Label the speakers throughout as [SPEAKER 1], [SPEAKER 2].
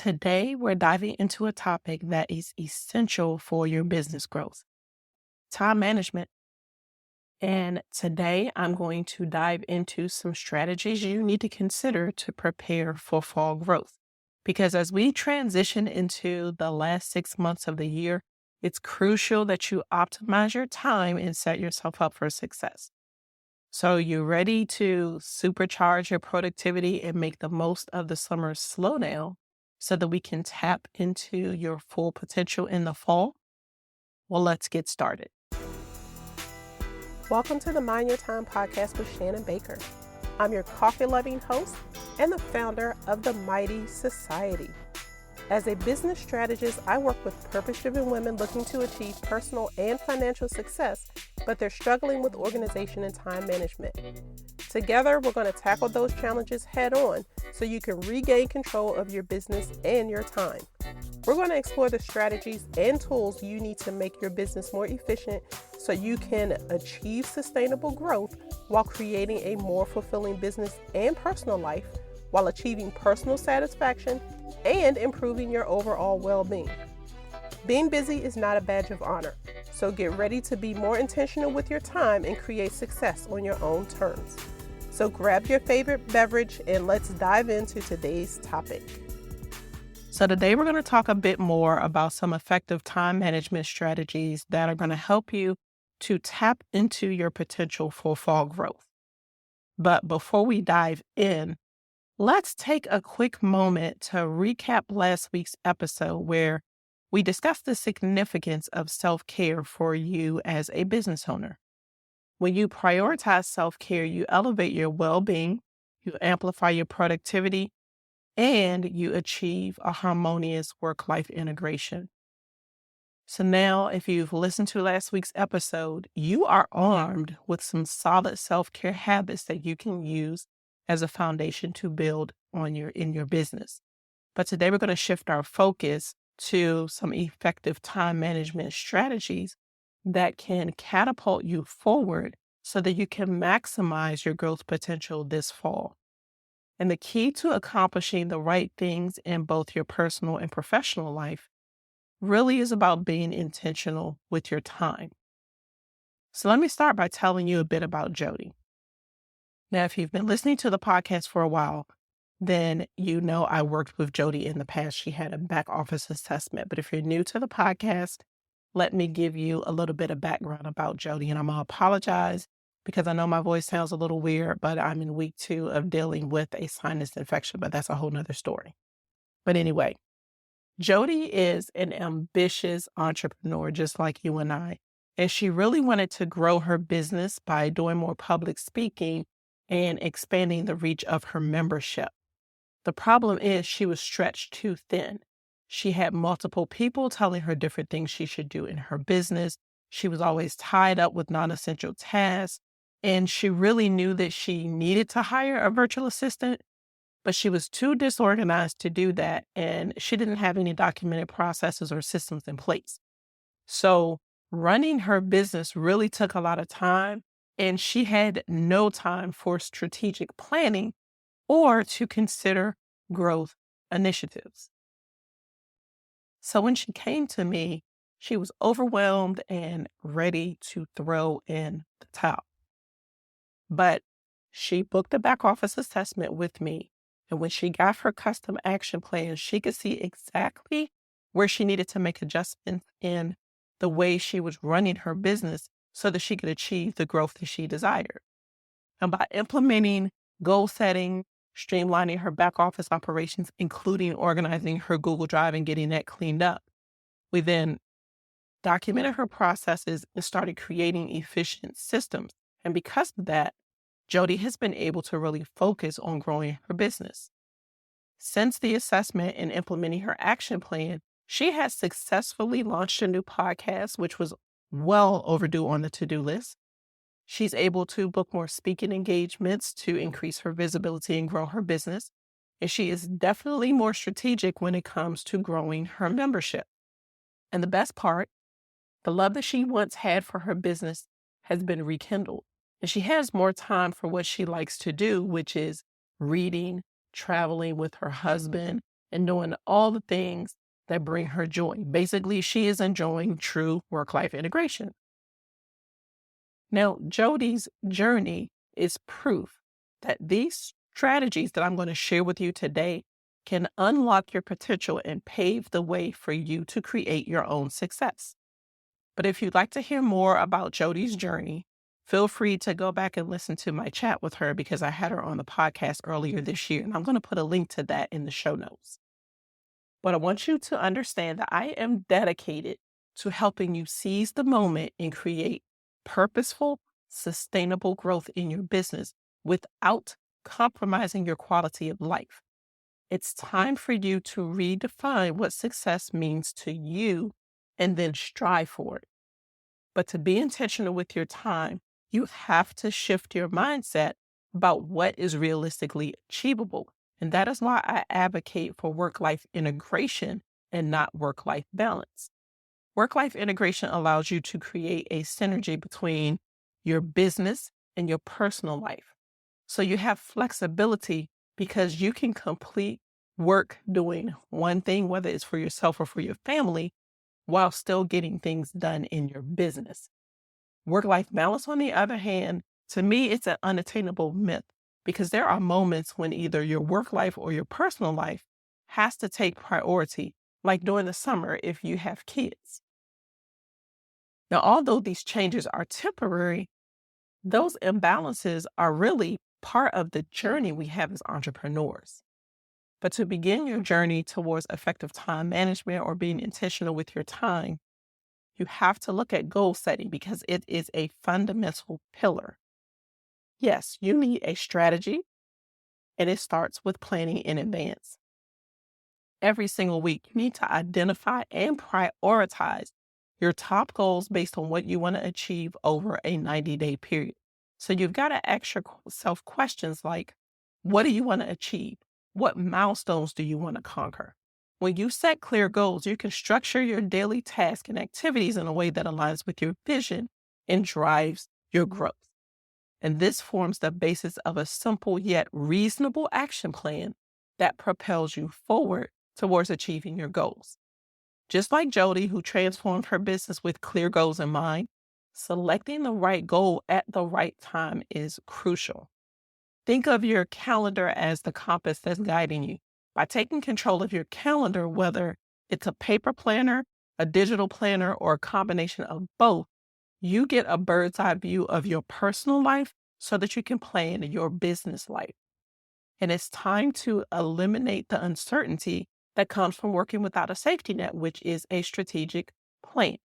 [SPEAKER 1] Today, we're diving into a topic that is essential for your business growth: time management. And today, I'm going to dive into some strategies you need to consider to prepare for fall growth. Because as we transition into the last 6 months of the year, it's crucial that you optimize your time and set yourself up for success. So, you ready to supercharge your productivity and make the most of the summer slowdown so that we can tap into your full potential in the fall? Well, let's get started.
[SPEAKER 2] Welcome to the Mind Your Time podcast with Shannon Baker. I'm your coffee-loving host and the founder of the Mighty Society. As a business strategist, I work with purpose-driven women looking to achieve personal and financial success, but they're struggling with organization and time management. Together, we're going to tackle those challenges head on so you can regain control of your business and your time. We're going to explore the strategies and tools you need to make your business more efficient so you can achieve sustainable growth while creating a more fulfilling business and personal life, while achieving personal satisfaction and improving your overall well-being. Being busy is not a badge of honor, so get ready to be more intentional with your time and create success on your own terms. So grab your favorite beverage and let's dive into today's topic.
[SPEAKER 1] So, today we're going to talk a bit more about some effective time management strategies that are going to help you to tap into your potential for fall growth. But before we dive in, let's take a quick moment to recap last week's episode where we discussed the significance of self-care for you as a business owner. When you prioritize self-care, you elevate your well-being, you amplify your productivity, and you achieve a harmonious work-life integration. So now, if you've listened to last week's episode, you are armed with some solid self-care habits that you can use as a foundation to build on in your business. But today we're going to shift our focus to some effective time management strategies that can catapult you forward so that you can maximize your growth potential this fall. And the key to accomplishing the right things in both your personal and professional life really is about being intentional with your time. So let me start by telling you a bit about Jody. Now, if you've been listening to the podcast for a while, then you know I worked with Jody in the past. She had a back office assessment. But if you're new to the podcast, let me give you a little bit of background about Jody. And I'm going to apologize because I know my voice sounds a little weird, but I'm in week 2 of dealing with a sinus infection, but that's a whole nother story. But anyway, Jody is an ambitious entrepreneur just like you and I. And she really wanted to grow her business by doing more public speaking and expanding the reach of her membership. The problem is she was stretched too thin. She had multiple people telling her different things she should do in her business. She was always tied up with non-essential tasks. And she really knew that she needed to hire a virtual assistant, but she was too disorganized to do that. And she didn't have any documented processes or systems in place. So running her business really took a lot of time, and she had no time for strategic planning or to consider growth initiatives. So when she came to me, she was overwhelmed and ready to throw in the towel. But she booked a back office assessment with me. And when she got her custom action plan, she could see exactly where she needed to make adjustments in the way she was running her business so that she could achieve the growth that she desired. And by implementing goal setting, streamlining her back office operations, including organizing her Google Drive and getting that cleaned up, we then documented her processes and started creating efficient systems. And because of that, Jody has been able to really focus on growing her business. Since the assessment and implementing her action plan, she has successfully launched a new podcast, which was well overdue on the to-do list. She's able to book more speaking engagements to increase her visibility and grow her business. And she is definitely more strategic when it comes to growing her membership. And the best part, the love that she once had for her business has been rekindled. And she has more time for what she likes to do, which is reading, traveling with her husband, and doing all the things that bring her joy. Basically, she is enjoying true work life integration. Now, Jody's journey is proof that these strategies that I'm going to share with you today can unlock your potential and pave the way for you to create your own success. But if you'd like to hear more about Jody's journey, feel free to go back and listen to my chat with her because I had her on the podcast earlier this year, and I'm going to put a link to that in the show notes. But I want you to understand that I am dedicated to helping you seize the moment and create purposeful, sustainable growth in your business without compromising your quality of life. It's time for you to redefine what success means to you and then strive for it. But to be intentional with your time, you have to shift your mindset about what is realistically achievable. And that is why I advocate for work life integration and not work life balance. Work life integration allows you to create a synergy between your business and your personal life. So you have flexibility because you can complete work doing one thing, whether it's for yourself or for your family, while still getting things done in your business. Work life balance, on the other hand, to me, it's an unattainable myth because there are moments when either your work life or your personal life has to take priority, like during the summer if you have kids. Now, although these changes are temporary, those imbalances are really part of the journey we have as entrepreneurs. But to begin your journey towards effective time management or being intentional with your time, you have to look at goal setting because it is a fundamental pillar. Yes, you need a strategy, and it starts with planning in advance. Every single week, you need to identify and prioritize your top goals based on what you want to achieve over a 90-day period. So you've got to ask yourself questions like, what do you want to achieve? What milestones do you want to conquer? When you set clear goals, you can structure your daily tasks and activities in a way that aligns with your vision and drives your growth. And this forms the basis of a simple yet reasonable action plan that propels you forward towards achieving your goals. Just like Jody, who transformed her business with clear goals in mind, selecting the right goal at the right time is crucial. Think of your calendar as the compass that's guiding you. By taking control of your calendar, whether it's a paper planner, a digital planner, or a combination of both, you get a bird's eye view of your personal life so that you can plan your business life. And it's time to eliminate the uncertainty that comes from working without a safety net, which is a strategic plan.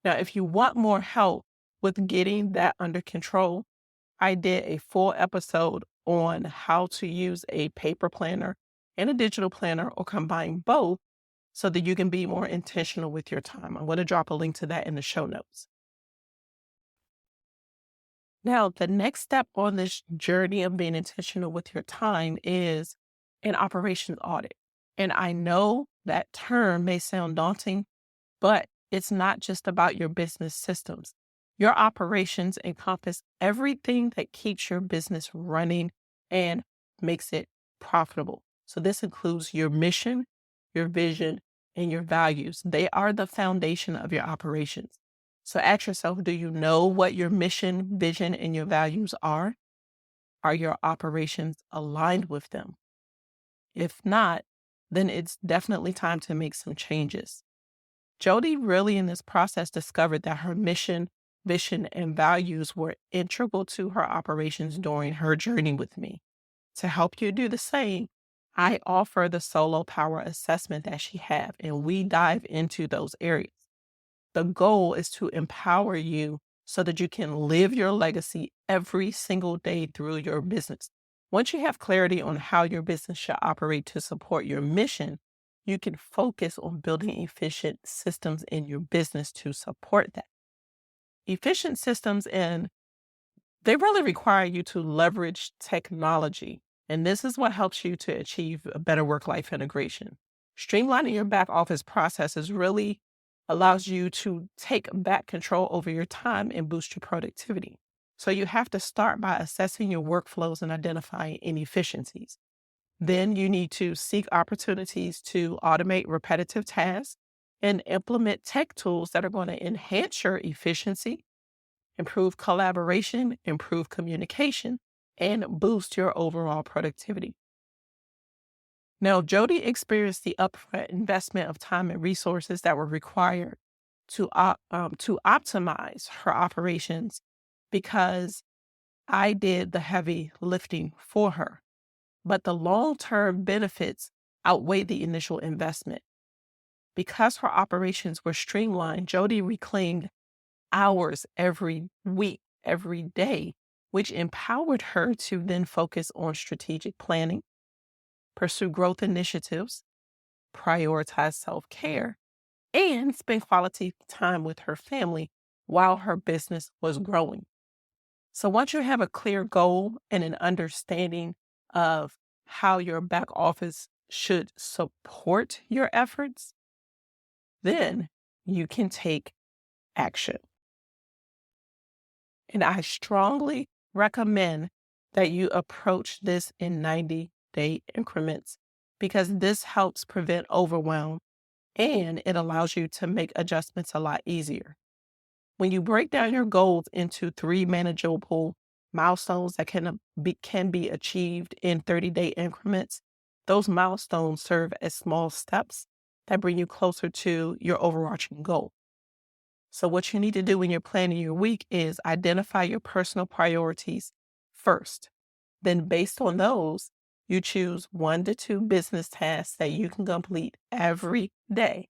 [SPEAKER 1] Now, if you want more help with getting that under control, I did a full episode on how to use a paper planner and a digital planner or combine both so that you can be more intentional with your time. I'm going to drop a link to that in the show notes. Now, the next step on this journey of being intentional with your time is an operations audit. And I know that term may sound daunting, but it's not just about your business systems. Your operations encompass everything that keeps your business running and makes it profitable. So this includes your mission, your vision, and your values. They are the foundation of your operations. So ask yourself, do you know what your mission, vision, and your values are? Are your operations aligned with them? If not, then it's definitely time to make some changes. Jody really in this process discovered that her mission, vision, and values were integral to her operations during her journey with me. To help you do the same, I offer the solo power assessment that she have, and we dive into those areas. The goal is to empower you so that you can live your legacy every single day through your business. Once you have clarity on how your business should operate to support your mission, you can focus on building efficient systems in your business to support that. Efficient systems they really require you to leverage technology. And this is what helps you to achieve a better work-life integration. Streamlining your back office processes really allows you to take back control over your time and boost your productivity. So you have to start by assessing your workflows and identifying inefficiencies. Then you need to seek opportunities to automate repetitive tasks and implement tech tools that are going to enhance your efficiency, improve collaboration, improve communication, and boost your overall productivity. Now, Jody experienced the upfront investment of time and resources that were required to optimize her operations because I did the heavy lifting for her. But the long-term benefits outweighed the initial investment. Because her operations were streamlined, Jody reclaimed hours every week, every day, which empowered her to then focus on strategic planning, pursue growth initiatives, prioritize self-care, and spend quality time with her family while her business was growing. So once you have a clear goal and an understanding of how your back office should support your efforts, then you can take action. And I strongly recommend that you approach this in 90-day increments because this helps prevent overwhelm and it allows you to make adjustments a lot easier. When you break down your goals into 3 manageable milestones that can be achieved in 30-day increments, those milestones serve as small steps that bring you closer to your overarching goal. So what you need to do when you're planning your week is identify your personal priorities first. Then based on those, you choose 1 to 2 business tasks that you can complete every day.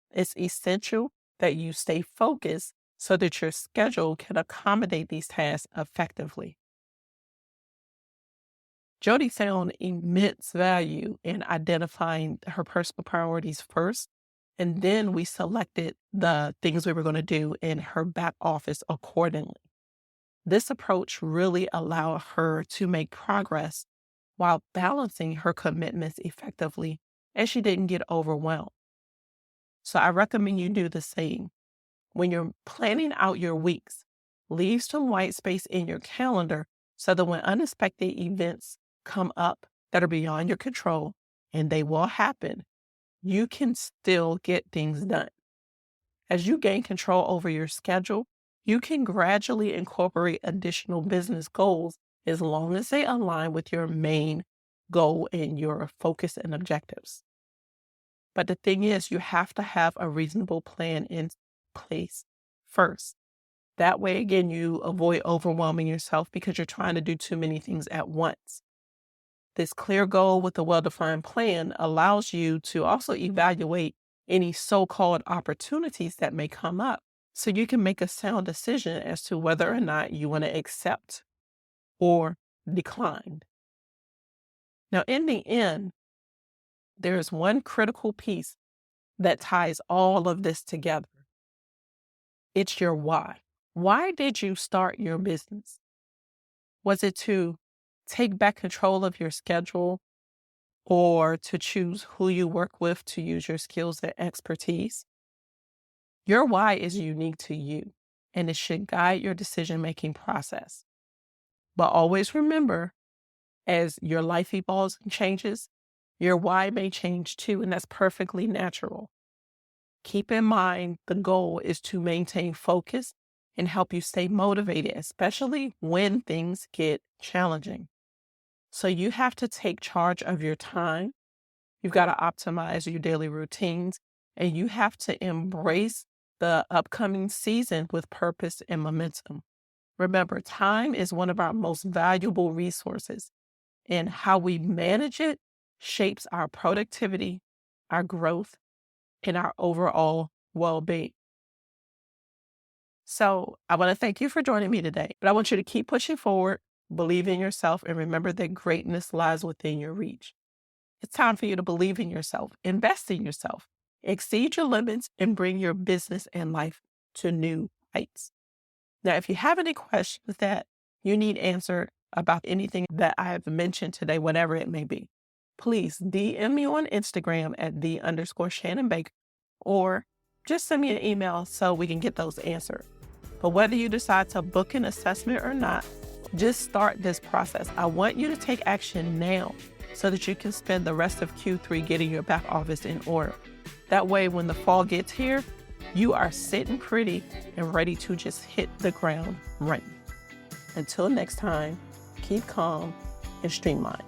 [SPEAKER 1] It's essential that you stay focused so that your schedule can accommodate these tasks effectively. Jody found immense value in identifying her personal priorities first, and then we selected the things we were going to do in her back office accordingly. This approach really allowed her to make progress while balancing her commitments effectively, and she didn't get overwhelmed. So I recommend you do the same. When you're planning out your weeks, leave some white space in your calendar so that when unexpected events come up that are beyond your control, and they will happen, you can still get things done. As you gain control over your schedule, you can gradually incorporate additional business goals as long as they align with your main goal and your focus and objectives. But the thing is, you have to have a reasonable plan in place first. That way, again, you avoid overwhelming yourself because you're trying to do too many things at once. This clear goal with a well-defined plan allows you to also evaluate any so-called opportunities that may come up so you can make a sound decision as to whether or not you want to accept or decline. Now, in the end, there is one critical piece that ties all of this together. It's your why. Why did you start your business? Was it to take back control of your schedule or to choose who you work with to use your skills and expertise? Your why is unique to you, and it should guide your decision-making process. But always remember, as your life evolves and changes, your why may change too, and that's perfectly natural. Keep in mind the goal is to maintain focus and help you stay motivated, especially when things get challenging. So you have to take charge of your time. You've got to optimize your daily routines, and you have to embrace the upcoming season with purpose and momentum. Remember, time is one of our most valuable resources, and how we manage it shapes our productivity, our growth, and our overall well-being. So I want to thank you for joining me today, but I want you to keep pushing forward, believe in yourself, and remember that greatness lies within your reach. It's time for you to believe in yourself, invest in yourself, exceed your limits, and bring your business and life to new heights. Now, if you have any questions that you need answered about anything that I have mentioned today, whatever it may be, please DM me on Instagram at _Shannon Baker, or just send me an email so we can get those answered. But whether you decide to book an assessment or not, just start this process. I want you to take action now so that you can spend the rest of Q3 getting your back office in order. That way, when the fall gets here, you are sitting pretty and ready to just hit the ground running. Until next time, keep calm and streamline.